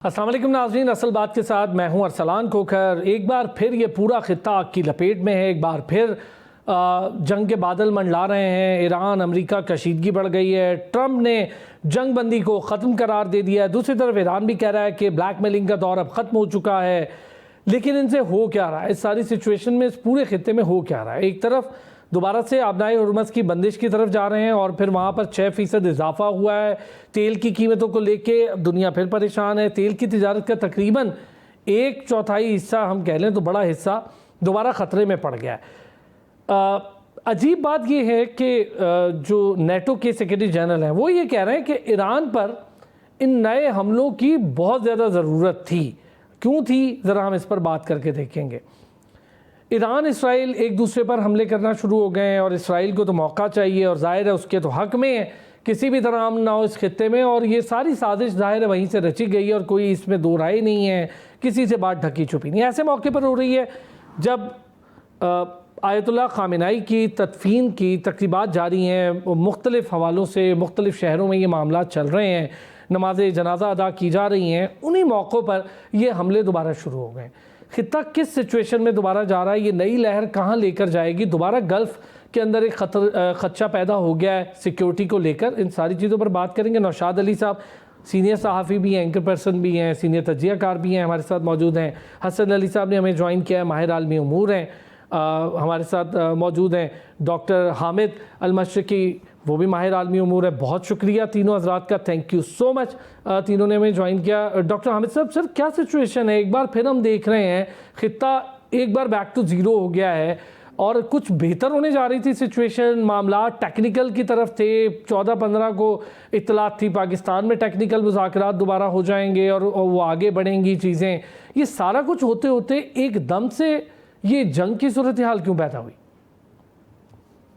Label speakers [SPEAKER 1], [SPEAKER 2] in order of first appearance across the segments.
[SPEAKER 1] अस्सलाम वालेकुम नाज़रीन, असल बात के साथ मैं हूं अरसलान कोकर। एक बार फिर ये पूरा खित्ता आग की लपेट में है। एक बार फिर जंग के बादल मंडला रहे हैं। ईरान अमेरिका कशीदगी बढ़ गई है। ट्रंप ने जंग बंदी को ख़त्म करार दे दिया है। दूसरी तरफ ईरान भी कह रहा है कि ब्लैकमेलिंग का दौर अब ख़त्म हो चुका है। लेकिन इनसे हो क्या रहा है इस सारी सिचुएशन में, इस पूरे खित्ते में हो क्या रहा है? एक तरफ दोबारा से आबनाए हुर्मुज़ की बंदिश की तरफ जा रहे हैं और फिर वहाँ पर 6% इजाफा हुआ है। तेल की कीमतों को लेके दुनिया फिर परेशान है। तेल की तिजारत का तकरीबन 1/4 हिस्सा, हम कह लें तो बड़ा हिस्सा, दोबारा ख़तरे में पड़ गया है। अजीब बात यह है कि जो नेटो के सेक्रेटरी जनरल हैं वो ये कह रहे हैं कि ईरान पर इन नए हमलों की बहुत ज़्यादा ज़रूरत थी। क्यों थी, ज़रा हम इस पर बात करके देखेंगे। ईरान इसराइल एक दूसरे पर हमले करना शुरू हो गए हैं और इसराइल को तो मौका चाहिए और ज़ाहिर है उसके तो हक़ में है किसी भी तरह अमन ना हो इस खित्ते में। और ये सारी साजिश ज़ाहिर है वहीं से रची गई है और कोई इसमें दो राय नहीं है, किसी से बात ढकी छुपी नहीं। ऐसे मौके पर हो रही है जब आयतुल्लाह ख़ामेनी की तदफीन की तक़रीबात जारी हैं, मुख्तलिफ़ हवालों से मुख्तलिफ़ शहरों में ये मामला चल रहे हैं, नमाज जनाजा अदा की जा रही हैं। उन्हीं मौक़ों पर ये हमले दोबारा शुरू हो गए। खित्ता किस सिचुएशन में दोबारा जा रहा है, ये नई लहर कहाँ लेकर जाएगी? दोबारा गल्फ़ के अंदर एक खदशा पैदा हो गया है सिक्योरिटी को लेकर। इन सारी चीज़ों पर बात करेंगे। नौशाद अली साहब सीनियर सहाफ़ी भी हैं, एंकर पर्सन भी हैं, सीनियर तजियाकार भी हैं, हमारे साथ मौजूद हैं। हसन अली साहब ने हमें ज्वाइन किया है, माहिर आलमी उमूर हैं, हमारे साथ मौजूद हैं। डॉक्टर हामिद अल-मशरिकी, वो भी माहिर आलमी उमूर है। बहुत शुक्रिया तीनों हज़रात का, थैंक यू सो मच, तीनों ने हमें ज्वाइन किया। डॉक्टर हामिद साहब, सर क्या सिचुएशन है? एक बार फिर हम देख रहे हैं खित्ता एक बार बैक टू ज़ीरो हो गया है और कुछ बेहतर होने जा रही थी सिचुएशन। मामला टेक्निकल की तरफ थे। 14-15 को इत्तलात थी पाकिस्तान में टेक्निकल मुज़ाकरात दोबारा हो जाएंगे और वो आगे बढ़ेंगी चीज़ें। ये सारा कुछ होते होते एकदम से ये जंग की सूरत हाल क्यों पैदा हुई?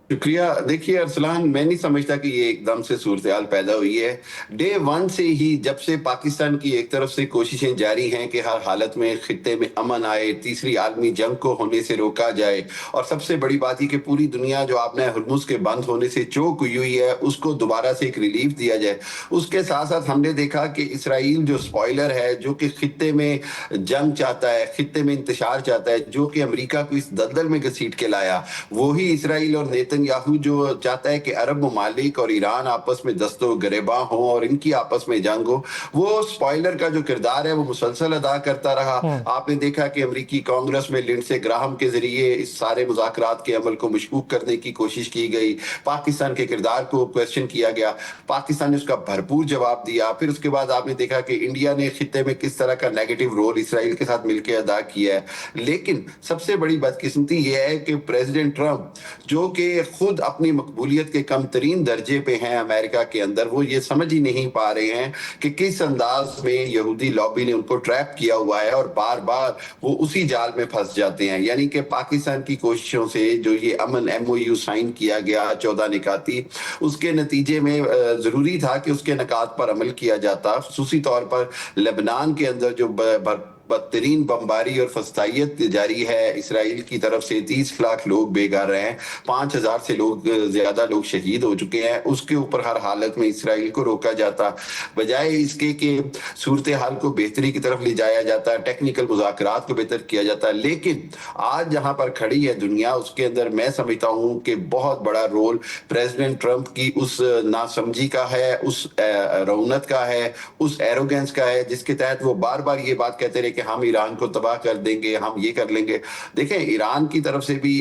[SPEAKER 2] शुक्रिया। देखिए अरसलान, मैं नहीं समझता कि ये एकदम से सूरत हाल पैदा हुई है। डे 1 से ही, जब से पाकिस्तान की एक तरफ से कोशिशें जारी हैं कि हर हालत में खित्ते में अमन आए, तीसरी आलमी जंग को होने से रोका जाए, और सबसे बड़ी बात ही कि पूरी दुनिया जो आपने हुर्मुज़ के बंद होने से चौंक हुई है उसको दोबारा से एक रिलीफ दिया जाए। उसके साथ साथ हमने देखा कि इसराइल जो स्पॉइलर है, जो कि खित्ते में जंग चाहता है, खित्ते में इंतशार चाहता है, जो कि अमेरिका को इस दलदल में घसीट के लाया, वही इसराइल और नेतन्याहू जो चाहता है कि अरब ममालिक और ईरान आपस में दस्तो गिरेबां हो और इनकी आपस में जंग हो। वो स्पॉइलर का जो किरदार है वो मुसलसल अदा करता रहा। आपने देखा कि अमेरिकी कांग्रेस में लिंडसे ग्राहम के जरिए इस सारे मुज़ाकरात के अमल को मशकूक करने की कोशिश की गई। पाकिस्तान के किरदार को क्वेश्चन किया गया, पाकिस्तान ने उसका भरपूर जवाब दिया। फिर उसके बाद आपने देखा कि इंडिया ने खित्ते में किस तरह का नेगेटिव रोल इसराइल के साथ मिलकर अदा किया है। लेकिन सबसे बड़ी बदकिस्मती यह है कि प्रेसिडेंट ट्रंप, जो कि खुद अपनी मकबूलियत के कम तरीन दर्जे पे हैं अमेरिका के अंदर, वो ये समझ ही नहीं पा रहे हैं कि किस अंदाज में यहूदी लॉबी ने उनको ट्रैप किया हुआ है और बार बार वो उसी जाल में फंस जाते हैं। यानी कि पाकिस्तान की कोशिशों से जो ये अमन MOU साइन किया गया 14 निकाती, उसके नतीजे में जरूरी था कि उसके निकात पर अमल किया जाता। खुसूसी तौर पर लेबनान के अंदर जो बदतरीन बमबारी और फस्तायत जारी है इसराइल की तरफ से, 30 लाख लोग बेघर रहे हैं, 5000 से ज्यादा लोग शहीद हो चुके हैं। उसके ऊपर हर हालत में इसराइल को रोका जाता, बजाय इसके कि सूरत हाल को बेहतरी की तरफ ले जाया जाता, टेक्निकल मुज़ाकरात को बेहतर किया जाता। लेकिन आज जहां पर खड़ी है दुनिया, उसके अंदर मैं समझता हूं कि बहुत बड़ा रोल प्रेसिडेंट ट्रंप की उस नासमझी का है, उस रौनत का है, उस एरोगेंस का है, जिसके तहत वो बार बार ये बात कहते रहे कि हम ईरान को तबाह कर देंगे, हम ये कर लेंगे। देखें, ईरान की तरफ से भी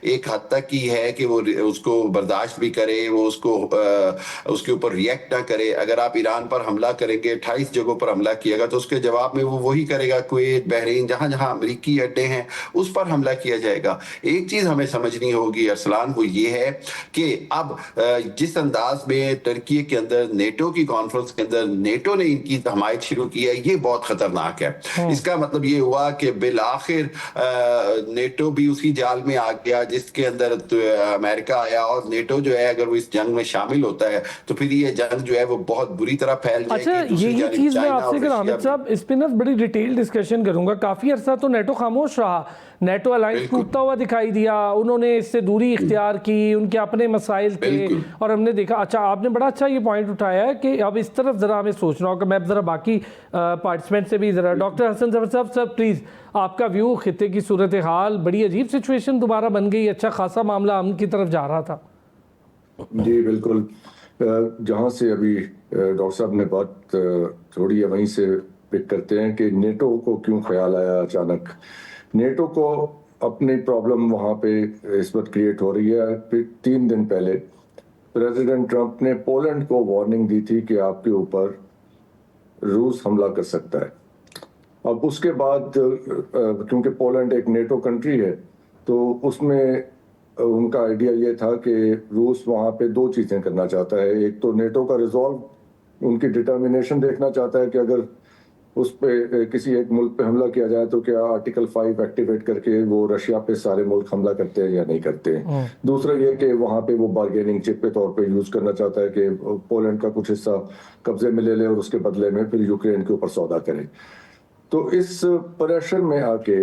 [SPEAKER 2] एक हद तक की है कि वो उसको बर्दाश्त भी करे, वो उसके ऊपर रिएक्ट ना करे। अगर आप ईरान पर हमला करेंगे, 28 जगहों पर हमला किएगा, तो उसके जवाब में वो वही करेगा, कुवैत, बहरीन, जहां जहां अमेरिकी अड्डे हैं उस पर हमला किया जाएगा। एक चीज हमें समझनी होगी अरसलान, वो ये है कि अब जिस अंदाज में टर्की के अंदर नेटो की कॉन्फ्रेंस के अंदर नेटो ने इनकी हमायत शुरू की है, ये बहुत खतरनाक है। इसका मतलब ये हुआ कि बिलाखिर नेटो भी उसी जाल में आ गया जिसके अंदर अमेरिका आया, और नेटो जो है अगर वो इस जंग में शामिल होता है तो फिर ये जंग जो है वो बहुत बुरी तरह फैल जाएगी।
[SPEAKER 1] अच्छा, यही चीज मैं आपसे अगर हामिद साहब इस पे ना बड़ी डिटेल डिस्कशन करूंगा। काफी अरसा तो नेटो खामोश रहा, नेटो अलायंस टूटता हुआ दिखाई दिया, उन्होंने इससे दूरी इख्तियार की, उनके अपने मसाइल थे और हमने देखा। अच्छा, आपने बड़ा अच्छा ये पॉइंट उठाया है कि अब इस तरफ जरा हमें सोचना होगा। मैं जरा बाकी पार्टिसिपेंट से भी जरा, डॉक्टर हसन जफर साहब, सर प्लीज आपका व्यू, खित्ते की सूरत हाल, बड़ी अजीब सिचुएशन दोबारा बन गई, अच्छा खासा मामला अमन की तरफ जा रहा था।
[SPEAKER 3] जी बिल्कुल, जहाँ से अभी डॉक्टर साहब ने बात छोड़ी है वहीं से पिक करते हैं कि नेटो को क्यों ख्याल आया अचानक। नेटो को अपनी प्रॉब्लम वहाँ पे इस वक्त क्रिएट हो रही है। फिर 3 दिन पहले प्रेसिडेंट ट्रंप ने पोलैंड को वार्निंग दी थी कि आपके ऊपर रूस हमला कर सकता है। अब उसके बाद क्योंकि पोलैंड एक नेटो कंट्री है तो उसमें उनका आइडिया ये था कि रूस वहाँ पे 2 चीज़ें करना चाहता है। एक तो नेटो का रिजॉल्व, उनकी डिटर्मिनेशन देखना चाहता है कि अगर उस पे किसी एक मुल्क पे हमला किया जाए तो क्या आर्टिकल 5 एक्टिवेट करके वो रशिया पे सारे मुल्क हमला करते हैं या नहीं करते हैं। दूसरा ये कि वहाँ पे वो बार्गेनिंग चिप के तौर पे यूज करना चाहता है कि पोलैंड का कुछ हिस्सा कब्जे में ले ले और उसके बदले में फिर यूक्रेन के ऊपर सौदा करे। तो इस प्रेशर में आके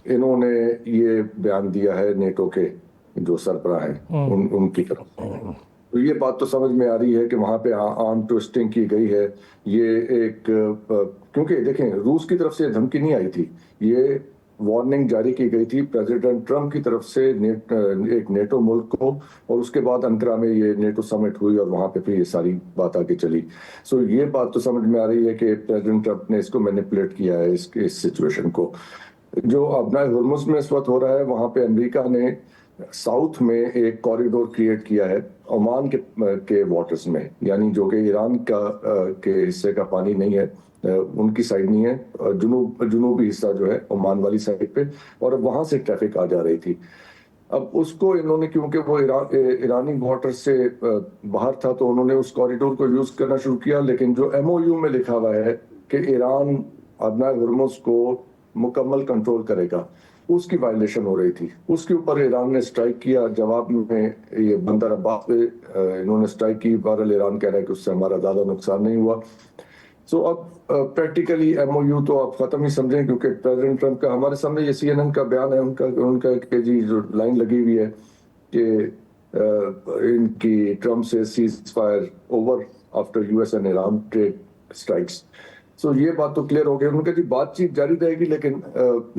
[SPEAKER 3] इन्होंने ये बयान दिया है नेटो के जो सरबराह हैं उनकी तरफ। तो ये बात तो समझ में आ रही है कि वहाँ पे आर्म ट्विस्टिंग की गई है। ये एक क्योंकि देखें, रूस की तरफ से धमकी नहीं आई थी, ये वार्निंग जारी की गई थी प्रेसिडेंट ट्रंप की तरफ से एक नेटो मुल्क को, और उसके बाद अंकारा में ये नेटो समिट हुई और वहाँ पे फिर ये सारी बात आगे चली। सो ये बात तो समझ में आ रही है कि प्रेसिडेंट ट्रंप ने इसको मैनिपुलेट किया है, इस सिचुएशन को। जो अपना हुर्मुज़ में इस वक्त हो रहा है, वहाँ पे अमेरिका ने साउथ में एक कॉरिडोर क्रिएट किया है ओमान के वाटर्स में, यानी जो कि ईरान के हिस्से का पानी नहीं है, उनकी साइड नहीं है, जुनूबी हिस्सा जो है ओमान वाली साइड पे, और वहां से ट्रैफिक आ जा रही थी। अब उसको इन्होंने, क्योंकि वो ईरानी वाटर से बाहर था, तो उन्होंने उस कॉरिडोर को यूज करना शुरू किया। लेकिन जो MOU में लिखा हुआ है कि ईरान अदना हुर्मुज़ को मुकम्मल कंट्रोल करेगा, उसकी वायलेशन हो रही थी। उसके ऊपर ईरान ने स्ट्राइक किया। जवाब में ये बंदर अब्बास पे इन्होंने स्ट्राइक की। बहरहाल ईरान कह रहा है कि उससे हमारा ज़्यादा नुकसान नहीं हुआ। सो अब प्रैक्टिकली MOU तो आप ख़त्म ही समझें, क्योंकि प्रेसिडेंट ट्रंप का, हमारे सामने ये CNN का बयान है उनका कि जी जो लाइन लगी हुई है कि इनकी ट्रंप से cease fire over after US and Iran trade strikes. So ये बात तो क्लियर हो गई। उनका जी बातचीत जारी रहेगी, लेकिन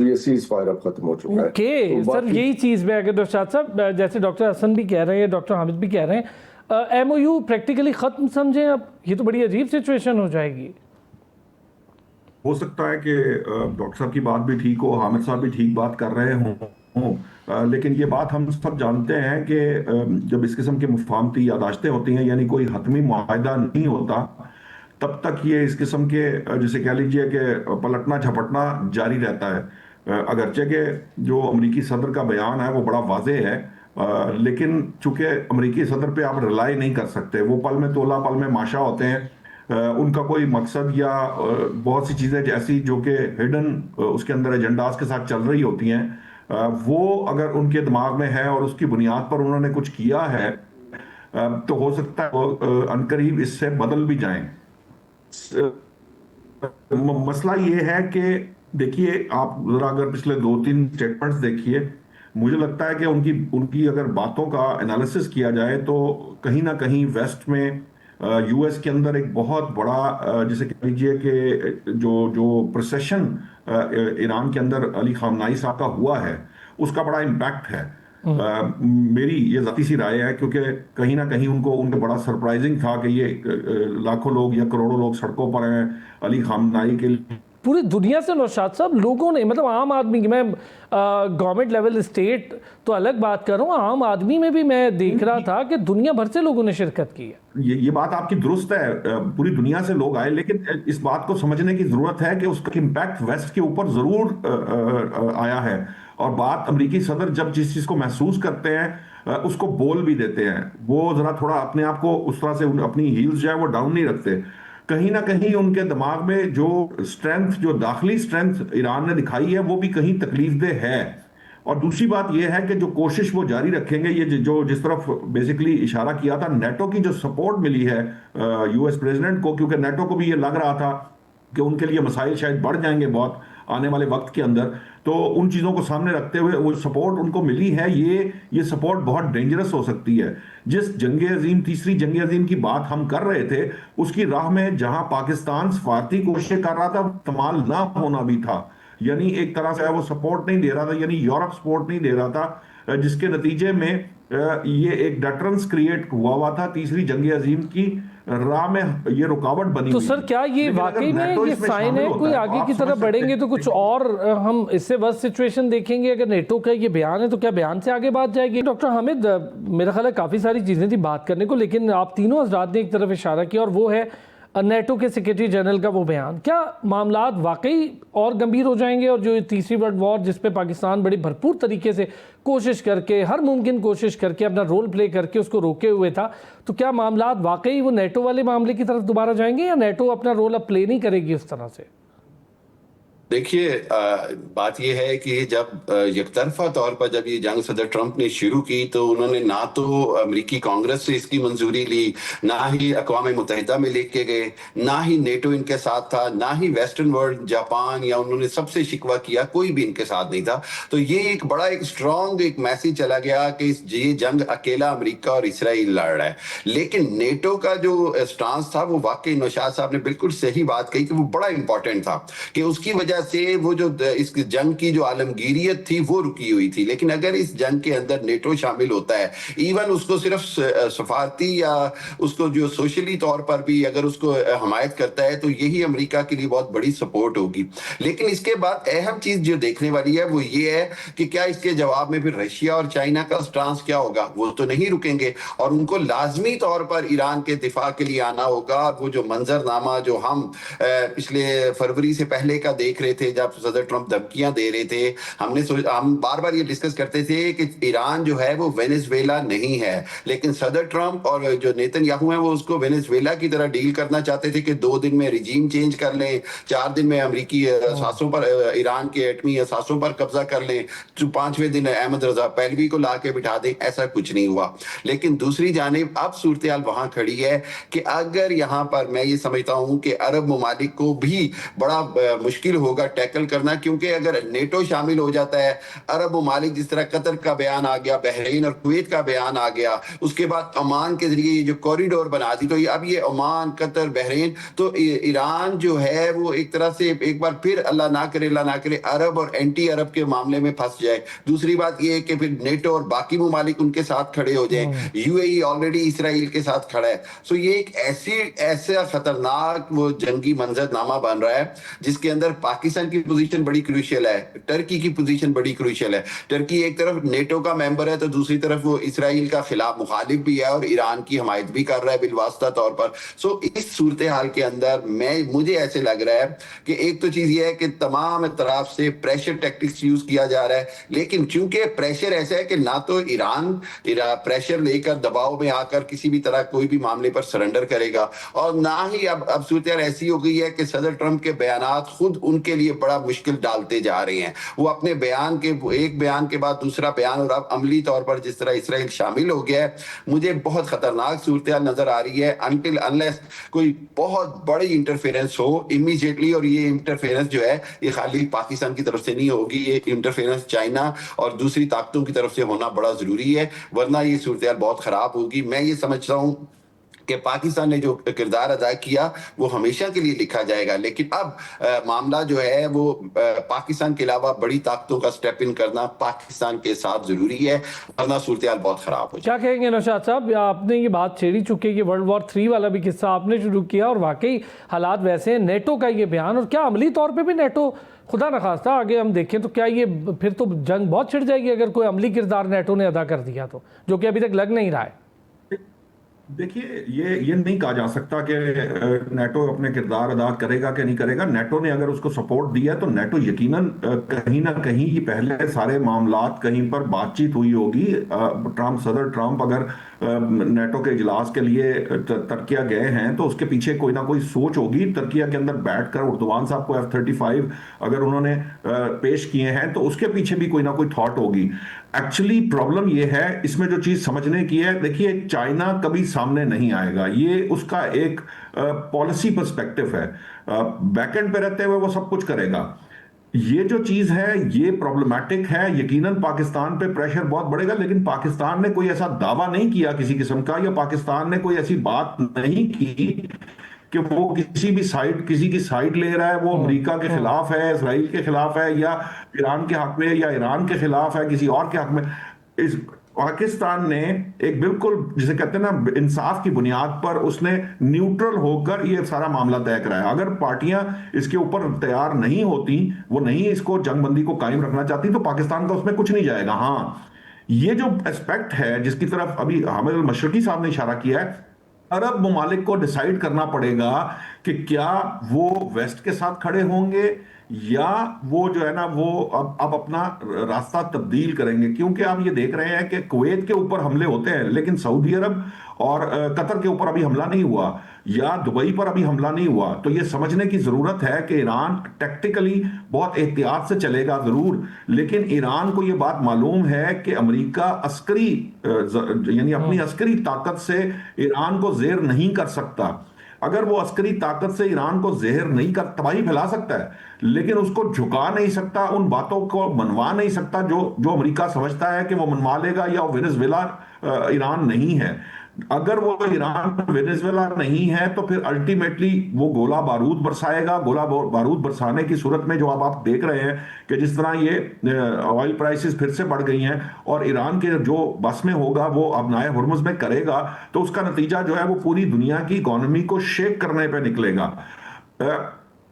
[SPEAKER 3] ये सीज फायर अब खत्म हो चुका है।
[SPEAKER 1] ओके सर, यही चीज़ में अगर डॉक्टर साहब, जैसे डॉक्टर हसन भी कह रहे हैं, डॉक्टर हामिद भी कह रहे हैं, MOU प्रैक्टिकली खत्म समझें अब, ये तो बड़ी अजीब सिचुएशन हो जाएगी।
[SPEAKER 4] हो सकता है कि डॉक्टर साहब की बात भी ठीक हो, हामिद साहब भी ठीक बात कर रहे हों, लेकिन ये बात हम सब जानते हैं कि जब इस किस्म की मुफाहमती यादाश्तें होती हैं, यानी कोई हतमी मुआहदा नहीं होता, तब तक ये इस किस्म के, जैसे कह लीजिए कि पलटना झपटना जारी रहता है। अगरचे के जो अमरीकी सदर का बयान है वो बड़ा वाज़ेह है, लेकिन चूंकि अमरीकी सदर पे आप रिलाई नहीं कर सकते, वो पल में तोला पल में माशा होते हैं। उनका कोई मकसद या बहुत सी चीज़ें जैसी जो कि हिडन उसके अंदर एजेंडाज के साथ चल रही होती हैं, वो अगर उनके दिमाग में है और उसकी बुनियाद पर उन्होंने कुछ किया है, तो हो सकता है अनकरीब इससे बदल भी जाएं। मसला ये है कि देखिए, आप जरा अगर पिछले 2-3 स्टेटमेंट्स देखिए, मुझे लगता है कि उनकी अगर बातों का एनालिसिस किया जाए तो कहीं ना कहीं वेस्ट में US के अंदर एक बहुत बड़ा, जिसे कह लीजिए कि जो प्रोसेशन ईरान के अंदर अली खामनाई साहब का हुआ है, उसका बड़ा इम्पैक्ट है। मेरी ये ज़ाती सी राय है, क्योंकि कहीं ना कहीं उनको बड़ा सरप्राइजिंग था कि ये लाखों लोग या करोड़ों लोग सड़कों पर हैं अली खामनाई के लिए।
[SPEAKER 1] पूरी दुनिया से नौशाद साहब लोगों ने, मतलब आम आदमी की, मैं गवर्नमेंट लेवल स्टेट तो अलग बात कर रहा हूँ, आम आदमी में भी मैं देख रहा था कि दुनिया भर से लोगों ने शिरकत की है।
[SPEAKER 4] ये बात आपकी दुरुस्त है, पूरी दुनिया से लोग आए, लेकिन इस बात को समझने की जरूरत है कि उसका इम्पैक्ट वेस्ट के ऊपर जरूर आया है। और बात अमेरिकी सदर जब जिस चीज को महसूस करते हैं उसको बोल भी देते हैं, वो जरा थोड़ा अपने आप को उस तरह से अपनी हील्स जो है वो डाउन नहीं रखते। کہیں نہ کہیں ان کے دماغ میں جو اسٹرینتھ، جو داخلی اسٹرینتھ ایران نے دکھائی ہے وہ بھی کہیں تکلیف دہ ہے. اور دوسری بات یہ ہے کہ جو کوشش وہ جاری رکھیں گے، یہ جو جس طرف بیسیکلی اشارہ کیا تھا، نیٹو کی جو سپورٹ ملی ہے یو ایس پریزیڈنٹ کو، کیونکہ نیٹو کو بھی یہ لگ رہا تھا کہ ان کے لیے مسائل شاید بڑھ جائیں گے بہت آنے والے وقت کے اندر، تو ان چیزوں کو سامنے رکھتے ہوئے وہ سپورٹ ان کو ملی ہے. یہ سپورٹ بہت ڈینجرس ہو سکتی ہے. جس جنگ عظیم، تیسری جنگ عظیم کی بات ہم کر رہے تھے، اس کی راہ میں جہاں پاکستان سفارتی کوششیں کر رہا تھا، استعمال نہ ہونا بھی تھا. یعنی ایک طرح سے وہ سپورٹ نہیں دے رہا تھا، یعنی یورپ سپورٹ نہیں دے رہا تھا، جس کے نتیجے میں یہ ایک ڈٹرنس کریٹ ہوا تھا. تیسری جنگ عظیم کی راہ میں یہ رکاوٹ بنی
[SPEAKER 1] تو
[SPEAKER 4] ہوئی.
[SPEAKER 1] سر کیا یہ واقعی میں یہ سائن ہے کوئی آگے کی طرف بڑھیں گے تو کچھ اور ہم اس سے ورس سچویشن دیکھیں گے؟ اگر نیٹو کا یہ بیان ہے تو کیا بیان سے آگے بات جائے گی؟ ڈاکٹر حامد، میرا خیال ہے کافی ساری چیزیں تھی بات کرنے کو، لیکن آپ تینوں حضرات نے ایک طرف اشارہ کیا اور وہ ہے نیٹو کے سیکریٹری جنرل کا وہ بیان. کیا معاملات واقعی اور گمبھیر ہو جائیں گے؟ اور جو تیسری ورلڈ وار جس پہ پاکستان بڑی بھرپور طریقے سے کوشش کر کے، ہر ممکن کوشش کر کے، اپنا رول پلے کر کے اس کو روکے ہوئے تھا، تو کیا معاملات واقعی وہ نیٹو والے معاملے کی طرف دوبارہ جائیں گے یا نیٹو اپنا رول اب پلے نہیں کرے گی اس طرح سے؟
[SPEAKER 2] دیکھیے، بات یہ ہے کہ جب یک طرفہ طور پر جب یہ جنگ صدر ٹرمپ نے شروع کی تو انہوں نے نہ تو امریکی کانگریس سے اس کی منظوری لی، نہ ہی اقوام متحدہ میں لے کے گئے، نہ ہی نیٹو ان کے ساتھ تھا، نہ ہی ویسٹرن ورلڈ، جاپان یا انہوں نے سب سے شکوہ کیا، کوئی بھی ان کے ساتھ نہیں تھا. تو یہ ایک بڑا ایک اسٹرانگ ایک میسج چلا گیا کہ یہ جنگ اکیلا امریکہ اور اسرائیل لڑ رہا ہے. لیکن نیٹو کا جو اسٹانس تھا وہ واقعی نوشاد صاحب نے بالکل صحیح بات کہی کہ وہ بڑا امپورٹنٹ تھا، کہ اس کی وجہ سے وہ جو اس جنگ کی جو عالمگیریت تھی وہ رکی ہوئی تھی. لیکن اگر اس جنگ کے اندر نیٹو شامل ہوتا ہے، ایون اس کو صرف سفارتی یا اس کو جو سوشلی طور پر بھی اگر اس کو حمایت کرتا ہے، تو یہی امریکہ کے لیے بہت بڑی سپورٹ ہوگی. لیکن اس کے بعد اہم چیز جو دیکھنے والی ہے وہ یہ ہے کہ کیا اس کے جواب میں پھر رشیا اور چائنا کا سٹانس کیا ہوگا. وہ تو نہیں رکیں گے اور ان کو لازمی طور پر ایران کے دفاع کے لیے آنا ہوگا. وہ جو منظر نامہ جو ہم پچھلے فروری سے پہلے کا دیکھ رہے تھے، جب صدر ٹرمپ دھمکیاں دے رہے تھے، ہم بار بار یہ ڈسکس کرتے تھے کہ ایران جو ہے وہ وینیزویلا نہیں ہے، لیکن صدر ٹرمپ اور جو نیتن یاہو ہیں وہ اس کو وینیزویلا کی طرح ڈیل کرنا چاہتے تھے کہ 2 دن میں رجیم چینج کر لیں، 4 دن میں امریکی اثاثوں پر، ایران کے ایٹمی اثاثوں پر قبضہ کر لیں، 5ویں دن احمد رضا پہلوی کو لا کے بٹھا دیں. ایسا کچھ نہیں ہوا. لیکن دوسری جانب اب صورتحال وہاں کھڑی ہے کہ اگر یہاں پر میں یہ سمجھتا ہوں کہ عرب ممالک کو بھی بڑا مشکل ہوگا ٹیکل کرنا، کیونکہ اگر نیٹو شامل ہو جاتا ہے، عرب ممالک جس طرح قطر کا بیان آ گیا، بحرین اور کویت کا بیان آ گیا، اس کے بعد عمان کے ذریعے یہ جو کوریڈور بنا دی، تو اب یہ عمان، قطر، بحرین، تو ایران جو ہے وہ ایک طرح سے ایک بار پھر اللہ نہ کرے عرب اور اینٹی عرب کے معاملے میں پھنس جائے. دوسری بات یہ ہے کہ پھر نیٹو اور باقی ممالک ان کے ساتھ کھڑے ہو جائیں. یو اے ای آلریڈی اسرائیل کے ساتھ کھڑا ہے. سو یہ ایک ایسا خطرناک وہ جنگی منظر نامہ بن رہا ہے جس کے اندر پاکستان کی پوزیشن بڑی کروشل ہے، ٹرکی کی پوزیشن بڑی کروشل ہے. ٹرکی ایک طرف نیٹو کا ممبر ہے تو دوسری طرف وہ اسرائیل کا خلاف مخالف بھی ہے اور ایران کی حمایت بھی کر رہا ہے بالواسطہ طور پر. سو اس صورتحال کے اندر مجھے ایسے لگ رہا ہے کہ ایک تو چیز یہ ہے کہ تمام اطراف سے پریشر ٹیکٹکس یوز کیا جا رہا ہے، لیکن چونکہ پریشر ایسا ہے کہ نہ تو ایران پریشر لے کر دباؤ میں آ کر کسی بھی طرح کوئی بھی معاملے پر سرنڈر کرے گا، اور نہ ہی اب صورتحال ایسی ہو گئی ہے کہ صدر ٹرمپ کے بیانات خود ان کے لیے بڑا مشکل ڈالتے جا رہے ہیں. وہ اپنے ایک بیان کے بعد دوسرا بیان، اور اب عملی طور پر جس طرح اسرائیل شامل ہو گیا ہے، مجھے بہت خطرناک صورتحال نظر آ رہی ہے until unless کوئی بہت بڑی انٹرفیرنس ہو امیجیٹلی. اور یہ انٹرفیرنس جو ہے یہ خالی پاکستان کی طرف سے نہیں ہوگی، یہ انٹرفیرنس چائنا اور دوسری طاقتوں کی طرف سے ہونا بڑا ضروری ہے، ورنہ یہ صورتحال بہت خراب ہوگی. میں یہ سمجھتا ہوں کہ پاکستان نے جو کردار ادا کیا وہ ہمیشہ کے لیے لکھا جائے گا، لیکن اب معاملہ جو ہے وہ پاکستان کے علاوہ بڑی طاقتوں کا سٹیپ ان کرنا پاکستان کے ساتھ ضروری ہے، ورنہ صورتحال بہت خراب ہو جائے.
[SPEAKER 1] کیا کہیں گے نوشاد صاحب؟ آپ نے یہ بات چھیڑی چکے کہ ورلڈ وار 3 والا بھی قصہ آپ نے شروع کیا، اور واقعی حالات ویسے ہیں. نیٹو کا یہ بیان، اور کیا عملی طور پہ بھی نیٹو خدا نخواستہ آگے ہم دیکھیں تو کیا یہ پھر تو جنگ بہت چھڑ جائے گی اگر کوئی عملی کردار نیٹو نے ادا کر دیا تو، جو کہ ابھی تک لگ نہیں رہا ہے؟
[SPEAKER 4] دیکھیے، یہ نہیں کہا جا سکتا کہ نیٹو اپنے کردار ادا کرے گا کہ نہیں کرے گا. نیٹو نے اگر اس کو سپورٹ دیا تو نیٹو یقیناً کہیں نہ کہیں یہ پہلے سارے معاملات کہیں پر بات چیت ہوئی ہوگی. صدر ٹرمپ اگر نیٹو کے اجلاس کے لیے ترکیہ گئے ہیں تو اس کے پیچھے کوئی نہ کوئی سوچ ہوگی. ترکیہ کے اندر بیٹھ کر اردوان صاحب کو F-35 اگر انہوں نے پیش کیے ہیں تو اس کے پیچھے بھی کوئی نہ کوئی تھاٹ ہوگی. ایکچولی پرابلم یہ ہے اس میں جو چیز سمجھنے کی ہے, دیکھیے چائنا کبھی سامنے نہیں آئے گا, یہ اس کا ایک پالیسی پرسپیکٹو ہے, بیک اینڈ پہ رہتے ہوئے وہ سب کچھ کرے گا. یہ جو چیز ہے یہ پرابلمٹک ہے, یقیناً پاکستان پہ پریشر بہت بڑھے گا, لیکن پاکستان نے کوئی ایسا دعویٰ نہیں کیا کسی قسم کا, یا پاکستان نے کوئی ایسی بات نہیں کی کہ وہ کسی کی سائٹ لے رہا ہے, وہ امریکہ کے خلاف ہے, اسرائیل کے خلاف ہے, یا ایران کے حق میں, یا ایران کے خلاف ہے, کسی اور کے حق میں. اس پاکستان نے ایک بالکل جسے کہتے ہیں نا انصاف کی بنیاد پر اس نے نیوٹرل ہو کر یہ سارا معاملہ طے کرایا. اگر پارٹیاں اس کے اوپر تیار نہیں ہوتی, وہ نہیں اس کو جنگ بندی کو قائم رکھنا چاہتی, تو پاکستان کا اس میں کچھ نہیں جائے گا. ہاں یہ جو اسپیکٹ ہے جس کی طرف ابھی حامد المشرقی صاحب نے اشارہ کیا ہے, عرب ممالک کو ڈیسائیڈ کرنا پڑے گا کہ کیا وہ ویسٹ کے ساتھ کھڑے ہوں گے یا وہ جو ہے نا وہ اب اپنا راستہ تبدیل کریں گے. کیونکہ آپ یہ دیکھ رہے ہیں کہ کویت کے اوپر حملے ہوتے ہیں لیکن سعودی عرب اور قطر کے اوپر ابھی حملہ نہیں ہوا, یا دبئی پر ابھی حملہ نہیں ہوا. تو یہ سمجھنے کی ضرورت ہے کہ ایران ٹیکٹیکلی بہت احتیاط سے چلے گا ضرور, لیکن ایران کو یہ بات معلوم ہے کہ امریکہ عسکری یعنی اپنی عسکری طاقت سے ایران کو زیر نہیں کر سکتا. اگر وہ عسکری طاقت سے ایران کو زہر نہیں کر, تباہی پھیلا سکتا ہے لیکن اس کو جھکا نہیں سکتا, ان باتوں کو منوا نہیں سکتا جو امریکہ سمجھتا ہے کہ وہ منوا لے گا, یا وینزویلا ایران نہیں ہے. اگر وہ ایران وینزویلا نہیں ہے تو پھر الٹیمیٹلی وہ گولہ بارود برسائے گا. گولہ بارود برسانے کی صورت میں جو آپ دیکھ رہے ہیں کہ جس طرح یہ آئل پرائسز پھر سے بڑھ گئی ہیں اور ایران کے جو بس میں ہوگا وہ ابنائے ہرمز میں کرے گا, تو اس کا نتیجہ جو ہے وہ پوری دنیا کی اکانومی کو شیک کرنے پہ نکلے گا.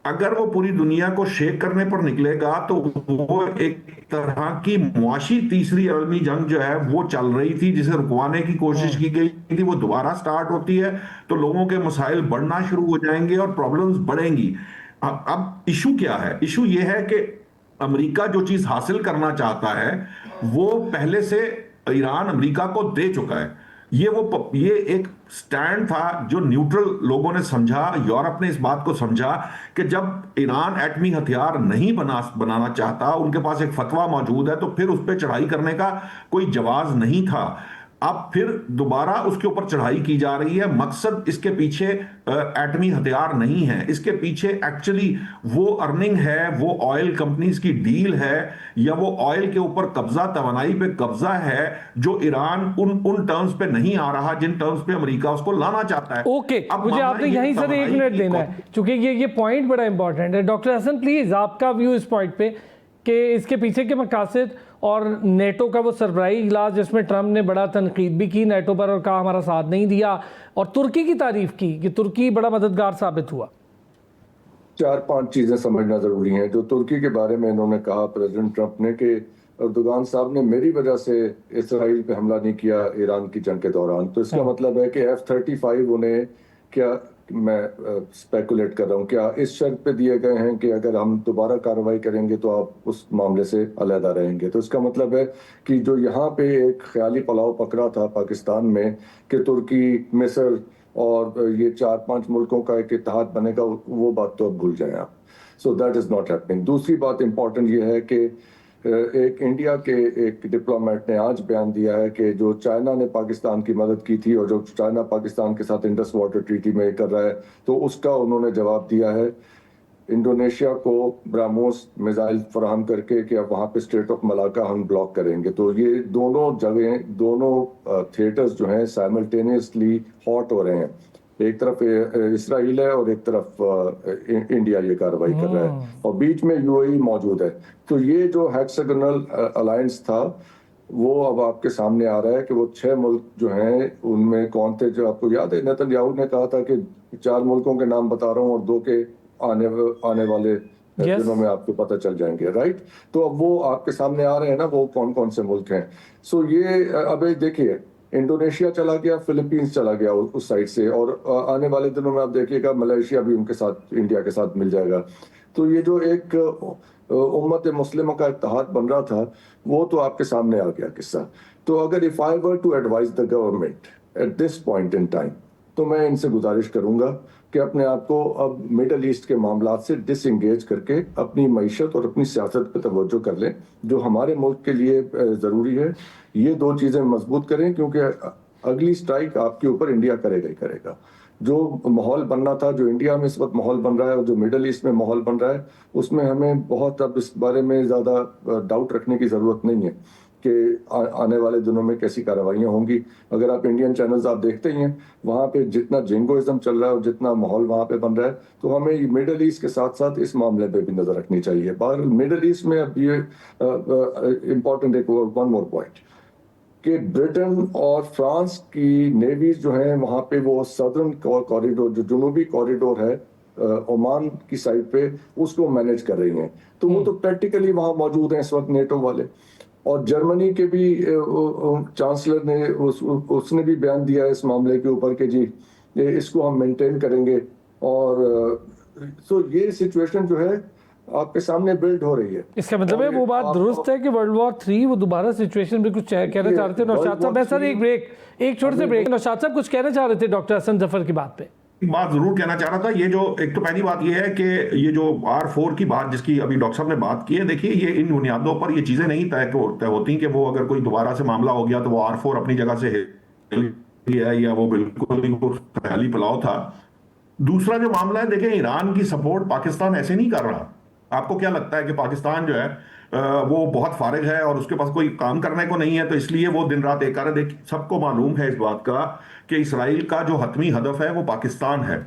[SPEAKER 4] اگر وہ پوری دنیا کو شیک کرنے پر نکلے گا تو وہ ایک طرح کی معاشی تیسری عالمی جنگ جو ہے وہ چل رہی تھی, جسے رکوانے کی کوشش کی گئی تھی, وہ دوبارہ سٹارٹ ہوتی ہے تو لوگوں کے مسائل بڑھنا شروع ہو جائیں گے اور پرابلمز بڑھیں گی. اب ایشو کیا ہے؟ ایشو یہ ہے کہ امریکہ جو چیز حاصل کرنا چاہتا ہے وہ پہلے سے ایران امریکہ کو دے چکا ہے. یہ ایک سٹینڈ تھا جو نیوٹرل لوگوں نے سمجھا, یورپ نے اس بات کو سمجھا کہ جب ایران ایٹمی ہتھیار نہیں بنانا چاہتا, ان کے پاس ایک فتویٰ موجود ہے, تو پھر اس پہ چڑھائی کرنے کا کوئی جواز نہیں تھا. اب پھر دوبارہ اس کے اوپر چڑھائی کی جا رہی ہے. مقصد اس کے پیچھے ایٹمی ہتھیار نہیں ہے, اس کے پیچھے ایکچولی وہ ارننگ ہے, وہ آئل کمپنیز کی ڈیل ہے, یا وہ آئل کے اوپر قبضہ, توانائی پہ قبضہ ہے جو ایران ان ٹرمز پہ نہیں آ رہا جن ٹرمز پہ امریکہ اس کو لانا چاہتا ہے.
[SPEAKER 1] اوکے, مجھے آپ نے یہیں سر 1 منٹ دینا ہے چونکہ یہ پوائنٹ بڑا امپورٹنٹ ہے. ڈاکٹر حسن پلیز آپ کا ویو اس پوائنٹ پہ کہ اس کے پیچھے کے مقاصد, اور نیٹو کا وہ سربراہی اجلاس جس میں ٹرمپ نے بڑا تنقید بھی کی نیٹو پر اور کہا ہمارا ساتھ نہیں دیا, اور ترکی کی تعریف کی کہ ترکی بڑا مددگار ثابت ہوا.
[SPEAKER 3] 4-5 چیزیں سمجھنا ضروری ہیں. جو ترکی کے بارے میں انہوں نے کہا پریزیڈنٹ ٹرمپ نے کہ اردوغان صاحب نے میری وجہ سے اسرائیل پہ حملہ نہیں کیا ایران کی جنگ کے دوران, تو اس کا مطلب ہے کہ F-35 انہیں کیا, میں اسپیکولیٹ کر رہا ہوں, کیا اس شرط پہ دیے گئے ہیں کہ اگر ہم دوبارہ کارروائی کریں گے تو آپ اس معاملے سے علیحدہ رہیں گے. تو اس کا مطلب ہے کہ جو یہاں پہ ایک خیالی پلاؤ پکڑا تھا پاکستان میں کہ ترکی, مصر اور یہ 4-5 ملکوں کا ایک اتحاد بنے گا, وہ بات تو اب بھول جائیں آپ. So that is not happening. دوسری بات امپورٹنٹ یہ ہے کہ ایک انڈیا کے ایک ڈپلومیٹ نے آج بیان دیا ہے کہ جو چائنا نے پاکستان کی مدد کی تھی اور جو چائنا پاکستان کے ساتھ انڈس واٹر ٹریٹی میں کر رہا ہے, تو اس کا انہوں نے جواب دیا ہے انڈونیشیا کو براموس میزائل فراہم کر کے کہ اب وہاں پہ اسٹریٹ آف ملاکا ہم بلاک کریں گے. تو یہ دونوں جگہیں, دونوں تھیٹرز جو ہیں سائملٹینیسلی ہاٹ ہو رہے ہیں. ایک طرف اسرائیل ہے اور ایک طرف انڈیا یہ کارروائی کر رہا ہے, اور بیچ میں UAE موجود ہے. تو یہ جو ہیکساگونل الائنس تھا وہ اب آپ کے سامنے آ رہا ہے کہ وہ 6 ملک جو ہیں ان میں کون تھے, جو آپ کو یاد ہے نیتن یاہو نے کہا تھا کہ 4 ملکوں کے نام بتا رہا ہوں اور 2 کے آنے والے دنوں میں آپ کو پتہ چل جائیں گے, رائٹ. تو اب وہ آپ کے سامنے آ رہے ہیں نا, وہ کون کون سے ملک ہیں. سو یہ اب دیکھیے انڈونیشیا چلا گیا, فلپینز چلا گیا اس سائڈ سے, اور آنے والے دنوں میں آپ دیکھیے گا ملائیشیا بھی ان کے ساتھ, انڈیا کے ساتھ مل جائے گا. تو یہ جو ایک امت مسلمہ کا اتحاد بن رہا تھا وہ تو آپ کے سامنے آ گیا قصہ. تو اگر if I were to advise the government at this point in time. तो मैं इनसे गुजारिश करूंगा कि अपने आप को अब मिडल ईस्ट के मामलात से डिसंगेज करके अपनी मईशत और अपनी सियासत पर तवज्जो कर लें, जो हमारे मुल्क के लिए ज़रूरी है। ये दो चीज़ें मजबूत करें, क्योंकि अगली स्ट्राइक आपके ऊपर इंडिया करेगा ही करेगा। जो माहौल बनना था, जो इंडिया में इस वक्त माहौल बन रहा है और जो मिडल ईस्ट में माहौल बन रहा है, उसमें हमें बहुत अब इस बारे में ज़्यादा डाउट रखने की ज़रूरत नहीं है कि आने वाले दिनों में कैसी कार्रवाइयाँ होंगी। अगर आप इंडियन चैनल्स आप देखते ही हैं, वहाँ पे जितना जिंगोइज्म चल रहा है और जितना माहौल वहाँ पे बन रहा है, तो हमें मिडल ईस्ट के साथ साथ इस मामले पे भी नज़र रखनी चाहिए। बहरहाल मिडल ईस्ट में अब ये इम्पोर्टेंट एक वन मोर पॉइंट कि ब्रिटेन और फ्रांस की नेवीज जो हैं वहाँ पे वो सदर्न कॉरिडोर, जो जुनूबी कॉरिडोर है ओमान की साइड पे, उसको मैनेज कर रही हैं। तो वो तो प्रैक्टिकली वहाँ मौजूद हैं इस वक्त नेटो वाले। और जर्मनी के भी चांसलर ने उसने भी बयान दिया है इस मामले के ऊपर कि जी इसको हम मेंटेन करेंगे। और तो ये सिचुएशन जो है आपके सामने बिल्ड हो रही है।
[SPEAKER 1] इसका मतलब है वो बात दुरुस्त है कि वर्ल्ड वॉर 3 वो दोबारा सिचुएशन भी कुछ कहना चाह रहे थे नौशाद साहब। सर एक छोटे से ब्रेक, नौशाद साहब कुछ कहना चाह रहे थे डॉक्टर हसन जफर की बात पे।
[SPEAKER 4] बात जरूर कहना चाह रहा था। ये जो एक तो पहली बात ये है कि ये जो R4 की बात जिसकी अभी डॉक्टर साहब ने बात की है, देखिए ये इन बुनियादों पर ये चीजें नहीं तय होती कि वो अगर कोई दोबारा से मामला हो गया तो वो R4 अपनी जगह से है या वो बिल्कुल ही ख्याली पुलाव था। दूसरा जो मामला है, देखिए ईरान की सपोर्ट पाकिस्तान ऐसे नहीं कर रहा। आपको क्या लगता है कि पाकिस्तान जो है वो बहुत फारिग है और उसके पास कोई काम करने को नहीं है, तो इसलिए वो दिन रात एक कर रहा है? सबको मालूम है इस बात का कि इसराइल का जो हतमी हदफ है वो पाकिस्तान है,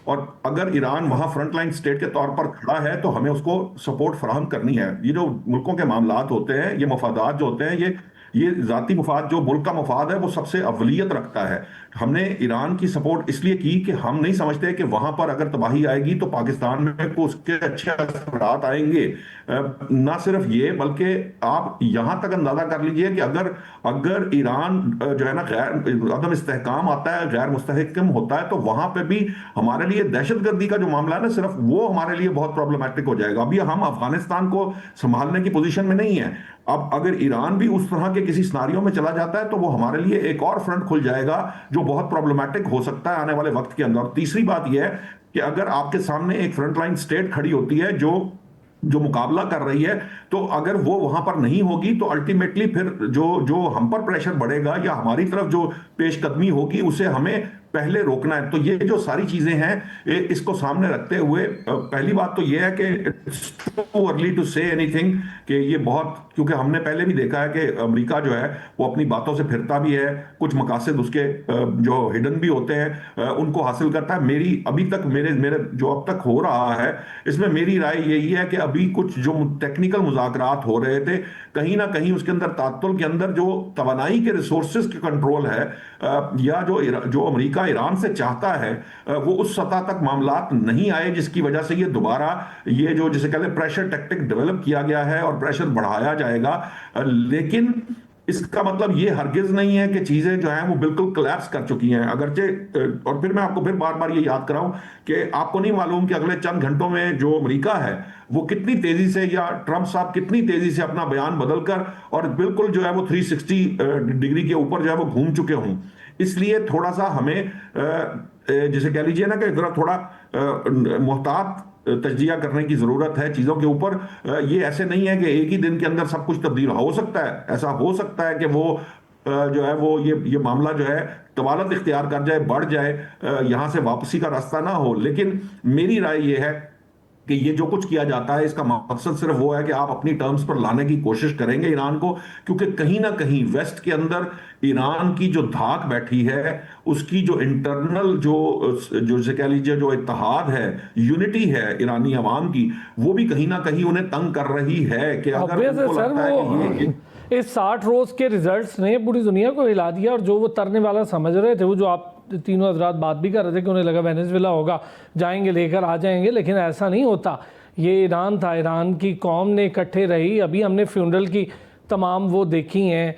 [SPEAKER 4] और अगर ईरान वहां फ्रंट लाइन स्टेट के तौर पर खड़ा है तो हमें उसको सपोर्ट फराहम करनी है। ये जो मुल्कों के मामलात होते हैं, ये मफादात जो होते हैं, ये जाती मफाद, जो मुल्क का मफाद है वो सबसे अवलियत रखता है। हमने ईरान की सपोर्ट इसलिए की कि हम नहीं समझते कि वहां पर अगर तबाही आएगी तो पाकिस्तान में को उसके अच्छे असरात आएंगे। ना सिर्फ ये, बल्कि आप यहां तक अंदाजा कर लीजिए कि अगर ईरान जो है ना गैर अदम इस्तेहकाम आता है, गैर मुस्तहकम होता है, तो वहां पे भी हमारे लिए दहशतगर्दी का जो मामला है ना, सिर्फ वो हमारे लिए बहुत प्रॉब्लमैटिक हो जाएगा। अभी हम अफगानिस्तान को संभालने की पोजीशन में नहीं है। अब अगर ईरान भी उस तरह के किसी सिनारियो में चला जाता है तो वो हमारे लिए एक और फ्रंट खुल जाएगा जो बहुत प्रॉब्लमैटिक हो सकता है आने वाले वक्त के अंदर। और तीसरी बात यह है कि अगर आपके सामने एक फ्रंट लाइन स्टेट खड़ी होती है जो मुकाबला कर रही है, तो अगर वो वहां पर नहीं होगी तो अल्टीमेटली फिर जो हम पर प्रेशर बढ़ेगा या हमारी तरफ जो पेशकदमी होगी उसे हमें पहले रोकना है। तो ये जो सारी चीजें हैं इसको सामने रखते हुए पहली बात तो ये है कि it's too early to say anything, कि ये बहुत, क्योंकि हमने पहले भी देखा है कि अमेरिका जो है वो अपनी बातों से फिरता भी है, कुछ मकासद उसके जो हिडन भी होते हैं उनको हासिल करता है। मेरी अभी तक मेरे जो अब तक हो रहा है इसमें मेरी राय यही है कि अभी कुछ जो टेक्निकल मुज़ाकरात हो रहे थे, कहीं ना कहीं उसके अंदर तातुल के अंदर जो तवानाई के रिसोर्सेज के कंट्रोल है या जो अमेरिका ईरान से चाहता है वो उस सतह तक मामलात नहीं आए, जिसकी वजह से ये दोबारा ये जो जिसे कहते हैं प्रेशर टैक्टिक डेवलप किया गया है और प्रेशर बढ़ाया जाएगा। लेकिन इसका मतलब ये हरगिज नहीं है कि चीजें जो हैं वो बिल्कुल कोलैप्स कर चुकी हैं। अगरचे, और फिर मैं आपको फिर बार बार ये याद कराऊं कि आपको नहीं मालूम कि अगले चंद घंटों में जो अमेरिका है वो कितनी तेजी से, या ट्रंप साहब कितनी तेजी से अपना बयान बदलकर और बिल्कुल जो है वो 360 डिग्री के ऊपर जो है वो घूम चुके हों। इसलिए थोड़ा सा हमें जिसे कह लीजिए ना कि थोड़ा मोहतात तज्जिया करने की जरूरत है चीजों के ऊपर। ये ऐसे नहीं है कि एक ही दिन के अंदर सब कुछ तब्दील हो सकता है। ऐसा हो सकता है कि वो जो है वो ये मामला जो है तवालत इख्तियार कर जाए, बढ़ जाए, यहां से वापसी का रास्ता ना हो। लेकिन मेरी राय ये है कि ये जो कुछ किया जाता है इसका मकसद सिर्फ वो है कि आप अपनी टर्म्स पर लाने की कोशिश करेंगे ईरान को, क्योंकि कहीं ना कहीं वेस्ट के अंदर ईरान की जो धाक बैठी है, उसकी जो इंटरनल जो कह लीजिए जो इत्तेहाद है, यूनिटी है ईरानी अवाम की, वो भी कहीं ना कहीं उन्हें तंग कर रही है। कि अगर उनको लगता है कि
[SPEAKER 1] इस 60 रोज के रिजल्ट्स ने पूरी दुनिया को हिला दिया, और जो वो तरने वाला समझ रहे थे, वो जो आप तीनों हजरात बात भी कर रहे थे कि उन्हें लगा वेनेजुएला होगा, जाएंगे लेकर आ जाएंगे, लेकिन ऐसा नहीं होता। ये ईरान था, ईरान की कौम ने इकट्ठे रही। अभी हमने फ्यूनरल की तमाम वो देखी हैं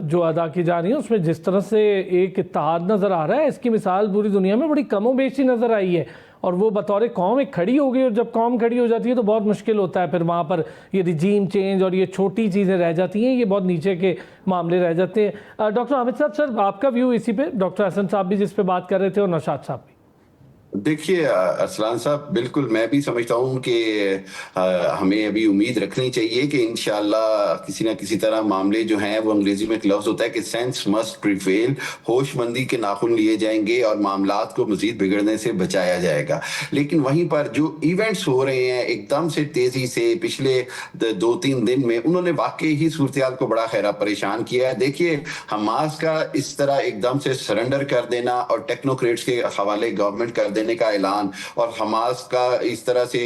[SPEAKER 1] जो अदा की जा रही हैं, उसमें जिस तरह से एक इत्तेहाद नज़र आ रहा है, इसकी मिसाल पूरी दुनिया में बड़ी कमो बेशी नज़र आई है। اور وہ بطور قوم ایک کھڑی ہو گئی, اور جب قوم کھڑی ہو جاتی ہے تو بہت مشکل ہوتا ہے پھر وہاں پر یہ رجیم چینج اور یہ چھوٹی چیزیں رہ جاتی ہیں, یہ بہت نیچے کے معاملے رہ جاتے ہیں. ڈاکٹر حامد صاحب, سر آپ کا ویو اسی پہ, ڈاکٹر حسن صاحب بھی جس پہ بات کر رہے تھے اور نوشاد صاحب بھی.
[SPEAKER 2] دیکھیے ارسلان صاحب, بالکل میں بھی سمجھتا ہوں کہ ہمیں ابھی امید رکھنی چاہیے کہ انشاءاللہ کسی نہ کسی طرح معاملے جو ہیں, وہ انگریزی میں ایک لفظ ہوتا ہے کہ سینس مسٹ پریویل, ہوش مندی کے ناخن لیے جائیں گے اور معاملات کو مزید بگڑنے سے بچایا جائے گا. لیکن وہیں پر جو ایونٹس ہو رہے ہیں ایک دم سے تیزی سے پچھلے 2-3 دن میں, انہوں نے واقعی ہی صورتحال کو بڑا خیرہ پریشان کیا ہے. دیکھیے حماس کا اس طرح ایک دم سے سرنڈر کر دینا اور ٹیکنوکریٹس کے حوالے گورنمنٹ کر دینے کا اعلان, اور حماس کا اس طرح سے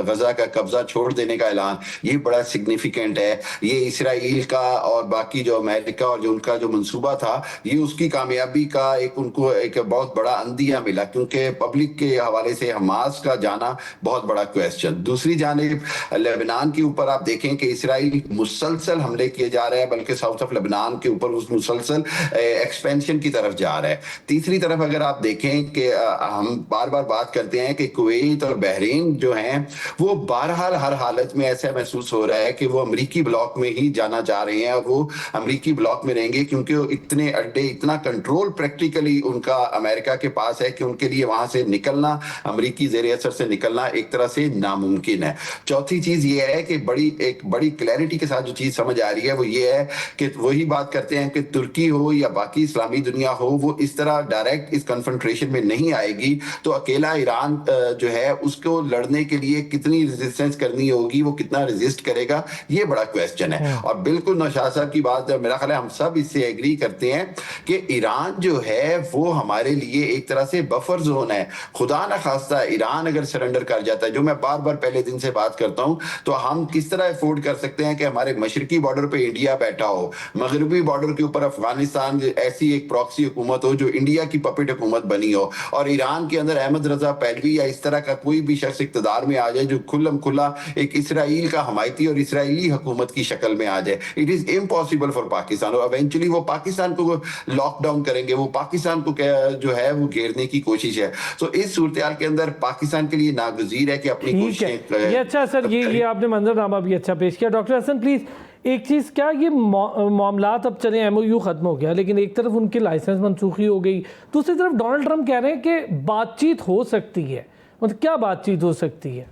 [SPEAKER 2] غزہ کا قبضہ چھوڑ دینے کا اعلان, یہ بڑا سگنیفیکنٹ ہے. یہ اسرائیل کا اور باقی جو امریکہ اور جو ان کا جو منصوبہ تھا, یہ اس کی کامیابی کا ان کو ایک بہت بڑا اندیہ ملا, کیونکہ پبلک کے حوالے سے حماس کا جانا بہت بڑا کویسچن. دوسری جانب لبنان کے اوپر آپ دیکھیں کہ اسرائیل مسلسل حملے کیے جا رہے ہیں, بلکہ ساؤتھ آف لبنان کے اوپر اس مسلسل ایکسپینشن کی طرف جا رہا ہے. تیسری طرف اگر آپ دیکھیں کہ ہم بار بار بات کرتے ہیں کہ کویت اور بحرین جو ہیں وہ بہرحال ہر حالت میں ایسا محسوس ہو رہا ہے کہ وہ امریکی بلاک میں ہی جانا چاہ رہے ہیں, اور وہ امریکی بلاک میں رہیں گے کیونکہ اتنے اڈے, اتنا کنٹرول پریکٹیکلی ان کا امریکہ کے پاس ہے کہ ان کے لیے وہاں سے نکلنا, امریکی زیر اثر سے نکلنا ایک طرح سے ناممکن ہے. چوتھی چیز یہ ہے کہ ایک بڑی کلیئرٹی کے ساتھ جو چیز سمجھ آ رہی ہے وہ یہ ہے کہ وہی بات کرتے ہیں کہ ترکی ہو یا باقی اسلامی دنیا ہو, وہ اس طرح ڈائریکٹ اس کنفرنٹریشن میں نہیں آئے گی, تو اکیلا ایران جو ہے اس کو لڑنے کے لیے کتنی ریزسٹنس کرنی ہوگی, وہ کتنا ریزسٹ کرے گا, یہ بڑا کویسچن ہے. اور بالکل نوشاد صاحب کی بات, میرا خیال ہے ہم سب اس سے ایگری کرتے ہیں کہ ایران جو ہے وہ ہمارے لیے ایک طرح سے بفر زون ہے. خدا نہ خواستہ ایران اگر سرنڈر کر جاتا ہے, جو میں بار بار پہلے دن سے بات کرتا ہوں, تو ہم کس طرح افورڈ کر سکتے ہیں کہ ہمارے مشرقی بارڈر پہ انڈیا بیٹھا ہو, مغربی بارڈر کے اوپر افغانستان ایسی ایک پراکسی حکومت ہو جو انڈیا کی پپٹ حکومت بنی ہو, اور ایران کے اندر احمد رضا پہلوی یا اس طرح کا کوئی بھی شخص اقتدار میں آ جائے جو کھلم کھلا ایک اسرائیل کا حمایتی اور اسرائیلی حکومت کی شکل میں آ جائے. It is impossible for Pakistan, اور ایونچولی وہ پاکستان کو لاک ڈاؤن کریں گے, وہ پاکستان کو جو ہے وہ گھیرنے کی کوشش ہے. تو اس صورتحال کے اندر پاکستان کے لیے ناگزیر ہے کہ اپنی کوششیں.
[SPEAKER 1] یہ اچھا سر, یہ آپ نے منظر نامہ بھی اچھا پیش کیا. ڈاکٹر حسن پلیز ایک چیز, کیا یہ معاملات اب چلیں ایم او یو ختم ہو گیا, لیکن ایک طرف ان کی لائسنس منسوخی ہو گئی, دوسری طرف ڈونلڈ ٹرمپ کہہ رہے ہیں کہ بات چیت ہو سکتی ہے, مطلب کیا بات چیت ہو سکتی ہے؟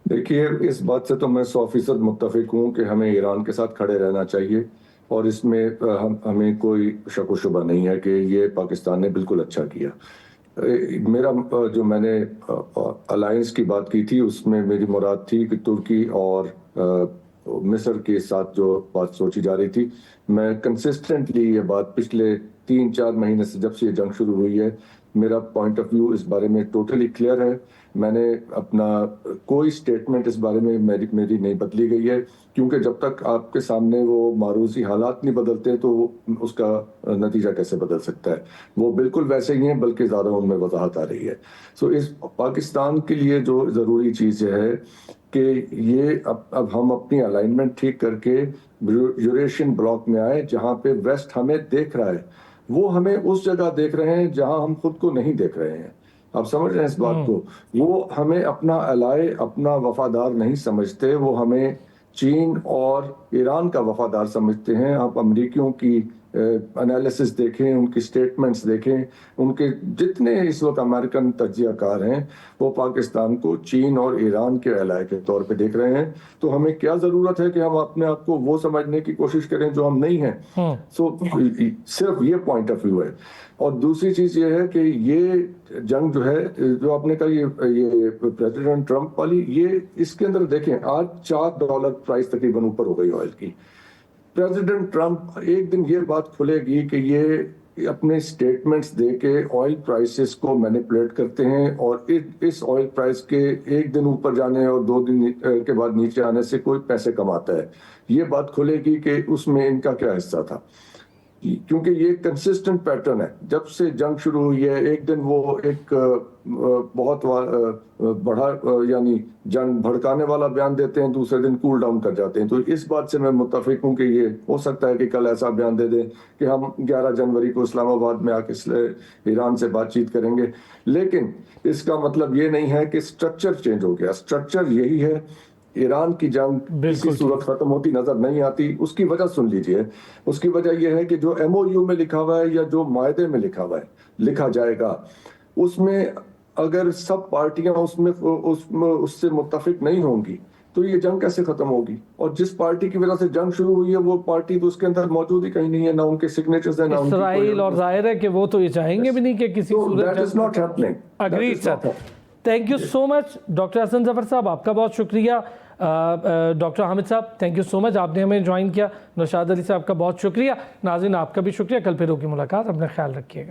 [SPEAKER 3] دیکھیے اس بات سے تو میں 100% متفق ہوں کہ ہمیں ایران کے ساتھ کھڑے رہنا چاہیے, اور اس میں ہمیں کوئی شک و شبہ نہیں ہے کہ یہ پاکستان نے بالکل اچھا کیا. میرا جو میں نے الائنس کی بات کی تھی اس میں میری مراد تھی کہ ترکی اور مصر کے ساتھ جو بات سوچی جا رہی تھی, میں کنسسٹنٹلی یہ بات پچھلے 3-4 مہینے سے جب سے یہ جنگ شروع ہوئی ہے, میرا پوائنٹ آف ویو اس بارے میں ٹوٹلی کلیئر ہے. میں نے اپنا کوئی سٹیٹمنٹ اس بارے میں میری نہیں بدلی گئی ہے, کیونکہ جب تک آپ کے سامنے وہ معروضی حالات نہیں بدلتے تو اس کا نتیجہ کیسے بدل سکتا ہے. وہ بالکل ویسے ہی ہیں, بلکہ زیادہ ان میں وضاحت آ رہی ہے. اس پاکستان کے لیے جو ضروری چیز یہ ہے کہ یہ اب ہم اپنی الائنمنٹ ٹھیک کر کے یوریشین بلاک میں آئے, جہاں پہ ویسٹ ہمیں دیکھ رہا ہے, وہ ہمیں اس جگہ دیکھ رہے ہیں جہاں ہم خود کو نہیں دیکھ رہے ہیں. آپ سمجھ رہے ہیں اس بات کو؟ وہ ہمیں اپنا الائے, اپنا وفادار نہیں سمجھتے, وہ ہمیں چین اور ایران کا وفادار سمجھتے ہیں. آپ امریکیوں کی انالیسس دیکھیں, ان کی سٹیٹمنٹس دیکھیں, ان کے جتنے اس وقت امریکن تجزیہ کار ہیں وہ پاکستان کو چین اور ایران کے الائے کے طور پہ دیکھ رہے ہیں. تو ہمیں کیا ضرورت ہے کہ ہم اپنے آپ کو وہ سمجھنے کی کوشش کریں جو ہم نہیں ہیں. صرف یہ پوائنٹ آف ویو ہے. اور دوسری چیز یہ ہے کہ یہ جنگ جو ہے, جو آپ نے کہا یہ پریزیڈنٹ ٹرمپ والی, یہ اس کے اندر دیکھیں آج $4 پرائس تقریباً اوپر ہو گئی آئل کی. پریزیڈنٹ ٹرمپ ایک دن یہ بات کھلے گی کہ یہ اپنے سٹیٹمنٹس دے کے آئل پرائسز کو مینیپولیٹ کرتے ہیں, اور اس آئل پرائس کے ایک دن اوپر جانے اور 2 دن کے بعد نیچے آنے سے کوئی پیسے کماتا ہے. یہ بات کھلے گی کہ اس میں ان کا کیا حصہ تھا. क्योंकि ये कंसिस्टेंट पैटर्न है, जब से जंग शुरू हुई है एक दिन वो एक बहुत बड़ा यानी जंग भड़काने वाला बयान देते हैं, दूसरे दिन कूल डाउन कर जाते हैं। तो इस बात से मैं मुत्तफिक हूँ कि ये हो सकता है कि कल ऐसा बयान दे दें कि हम 11 जनवरी को इस्लामाबाद में आके ईरान से बातचीत करेंगे, लेकिन इसका मतलब ये नहीं है कि स्ट्रक्चर चेंज हो गया। स्ट्रक्चर यही है, ईरान की जंग किसी सूरत खत्म होती नजर नहीं आती। उसकी वजह सुन लीजिए, उसकी वजह यह है कि जो MOU में लिखा हुआ है या जो मायदे में लिखा हुआ है, लिखा जाएगा, उसमें अगर सब पार्टियां उसमें उससे मुत्तफिक नहीं होंगी तो ये जंग कैसे खत्म होगी? और जिस पार्टी की वजह से जंग शुरू हुई है वो पार्टी तो उसके अंदर मौजूद ही कहीं नहीं है, ना उनके सिग्नेचर्स हैं, ना उनकी
[SPEAKER 1] इसराइल, और जाहिर है कि वो तो ये चाहेंगे भी नहीं कि किसी सूरत
[SPEAKER 3] that is not happening.
[SPEAKER 1] Agreed sir, thank you so much. Doctor Hasan Zafar sahab आपका बहुत शुक्रिया। डॉक्टर हामिद साहब थैंक यू सो मच, आपने हमें ज्वाइन किया। नौशाद अली साहब का बहुत शुक्रिया। नाज़रीन आपका भी शुक्रिया। कल फिर होगी मुलाकात, अपना ख्याल रखिएगा।